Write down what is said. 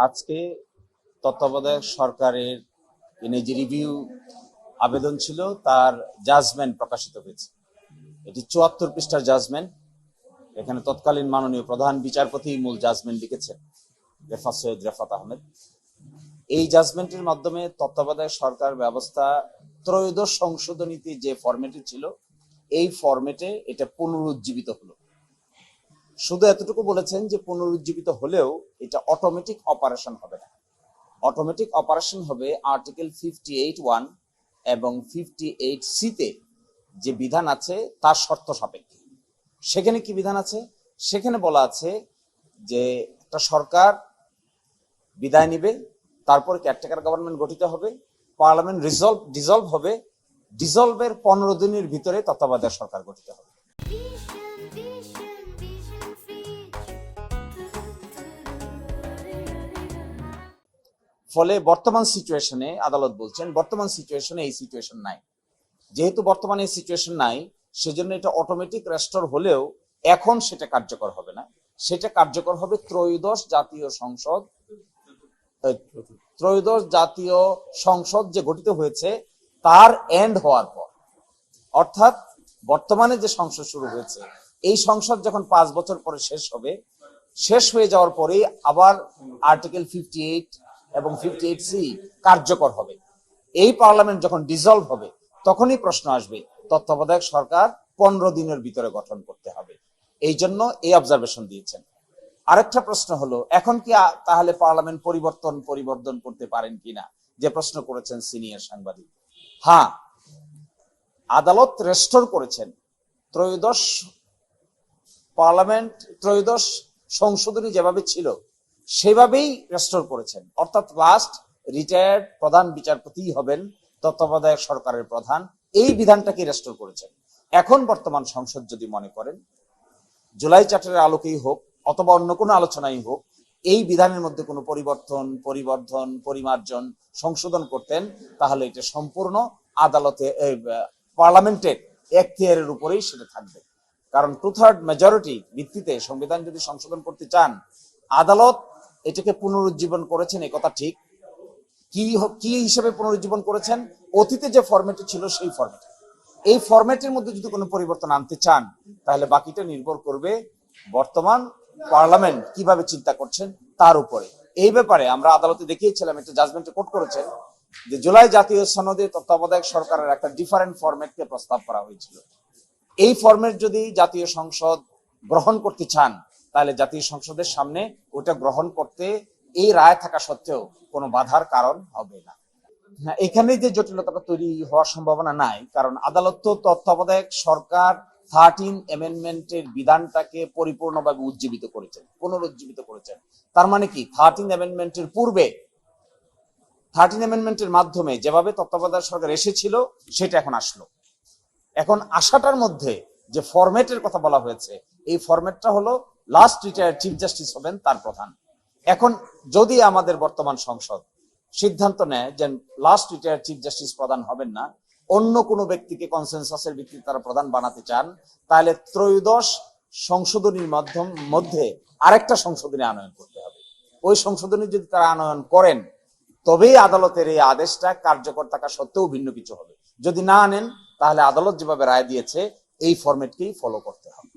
আজকে তত্ত্বাবধায়ক সরকারের যে রিভিউ আবেদন ছিল তার জাজমেন্ট প্রকাশিত হয়েছে। এটি ৭৪ পৃষ্ঠার জাজমেন্ট। এখানে তৎকালীন মাননীয় প্রধান বিচারপতি মূল জাজমেন্ট লিখেছেন, রেফাত সৈয়দ রেফাত আহমেদ। এই জাজমেন্টের মাধ্যমে তত্ত্বাবধায়ক সরকার ব্যবস্থা ত্রয়োদশ সংশোধনীতে যে ফরম্যাটে ছিল এই ফরম্যাটে এটা পুনরুজ্জীবিত হলো। শুধু এতটুকু বলেছেন যে পুনরুজ্জীবিত হলেও এটা অটোমেটিক অপারেশন হবে না। অটোমেটিক অপারেশন হবে আর্টিকেল 58(1) এবং 58(c)তে যে বিধান আছে তার শর্ত সাপেক্ষে। সেখানে কি বিধান আছে? সেখানে বলা আছে যে একটা সরকার বিদায় নিবে, তারপর কেয়ারটেকার গভর্নমেন্ট গঠিত হবে, পার্লামেন্ট ডিসলভ হবে, ডিসলভের 15 দিনের ভিতরে তত্ত্বাবধায়ক সরকার গঠিত হবে। ফলে বর্তমান সিচুয়েশনে আদালত বলছেন বর্তমান সিচুয়েশনে এই সিচুয়েশন নাই। যেহেতু বর্তমানে এই সিচুয়েশন নাই, সেজন্য এটা অটোমেটিক রেস্টোর হলেও এখন সেটা কার্যকর হবে না। সেটা কার্যকর হবে ত্রয়োদশ জাতীয় সংসদ যে গঠিত হয়েছে তার এন্ড হওয়ার পর। অর্থাৎ বর্তমানে যে সংসদ শুরু হয়েছে এই সংসদ যখন 5 বছর পরে শেষ হয়ে যাওয়ার পরেই আবার আর্টিকেল 58 এবং 58(c) কার্যকর হবে। এই পার্লামেন্ট যখন ডিসলভ হবে তখনই প্রশ্ন আসবে তত্ত্বাবধায়ক সরকার 15 দিনের ভিতরে গঠন করতে হবে। এই জন্য এই অবজারভেশন দিয়েছেন। আরেকটা প্রশ্ন হলো, এখন কি তাহলে পার্লামেন্ট পরিবর্তন করতে পারেন কিনা, যে প্রশ্ন করেছেন সিনিয়র সাংবাদিক। হ্যাঁ, আদালত রেস্টোর করেছেন ত্রয়োদশ সংশোধনী যেভাবে ছিল সেভাবেই রেস্টোর করেছেন। অর্থাৎ লাস্ট রিটায়ার্ড প্রধান বিচারপতি হবেন তত্ত্বাবধায়ক সরকারের প্রধান, এই বিধানটাকে রেস্টোর করেছেন। এখন বর্তমান সংসদ যদি মনে করেন জুলাই চার্টারের আলোকেই হোক অথবা অন্য কোনো আলোচনাই হোক, এই বিধানের মধ্যে কোনো পরিবর্ধন পরিমার্জন সংশোধন করতেন, তাহলে এটা সম্পূর্ণ আদালতে পার্লামেন্টের এখতিয়ারের উপরেই সেটা থাকবে। কারণ 2/3 মেজরিটি ভিত্তিতে সংবিধান যদি সংশোধন করতে চান, আদালত এটাকে পুনরুজ্জীবন করেছেন এ কথা ঠিক। কি হিসেবে পুনরুজ্জীবন করেছেন? অতীতে যে ফরম্যাটে ছিল সেই ফরম্যাটে। এই ফরম্যাটের মধ্যে যদি কোনো পরিবর্তন আনতে চান তাহলে বাকিটা নির্ভর করবে বর্তমান পার্লামেন্ট কিভাবে চিন্তা করছেন তার উপরে। এই ব্যাপারে আমরা আদালতে দেখিয়েছিলাম, একটা জাজমেন্টে কোট করেছেন যে জুলাই জাতীয় সনদে তত্ত্বাবধায়ক সরকারের একটা ডিফারেন্ট ফরম্যাটকে প্রস্তাব করা হয়েছিল। এই ফরম্যাট যদি জাতীয় সংসদ গ্রহণ করতে চান তাহলে জাতীয় সংসদের সামনে ওটা গ্রহণ করতে এই রায় থাকা সত্ত্বেও কোনো বাধার কারণ হবে না। এখানে যে জটিলতাটা তৈরি হওয়ার সম্ভাবনা নাই, কারণ আদালত তো তত্ত্বাবধায়ক সরকার 13 অ্যামেন্ডমেন্টের বিধানটাকে পরিপূর্ণভাবে পুনরুজ্জীবিত করেছেন। তার মানে কি 13 অ্যামেন্ডমেন্টের পূর্বে 13 অ্যামেন্ডমেন্টের মাধ্যমে যেভাবে তত্ত্বাবধায়ক সরকার এসেছিল সেটা এখন আসলো। এখন আসাটার মধ্যে যে ফরম্যাটের কথা বলা হয়েছে এই ফরম্যাটটা হলো লাস্ট রিটায়ার্ড চিফ জাস্টিস হবেন তার প্রধান। এখন যদি আমাদের বর্তমান সংসদ সিদ্ধান্ত নেয় যে লাস্ট রিটায়ার্ড চিফ জাস্টিস প্রধান হবেন না, অন্য কোনো ব্যক্তিকে কনসেনসাসের ভিত্তিতে তারা প্রধান বানাতে চান, তাহলে ত্রয়োদশ সংশোধনীর মধ্যে আরেকটা সংশোধনী আনয়ন করতে হবে। ওই সংশোধনী যদি তারা আনয়ন করেন তবেই আদালতের এই আদেশটা কার্যকর থাকা সত্ত্বেও ভিন্ন কিছু হবে। যদি না আনেন তাহলে আদালত যেভাবে রায় দিয়েছে এই ফরম্যাটকেই ফলো করতে হবে।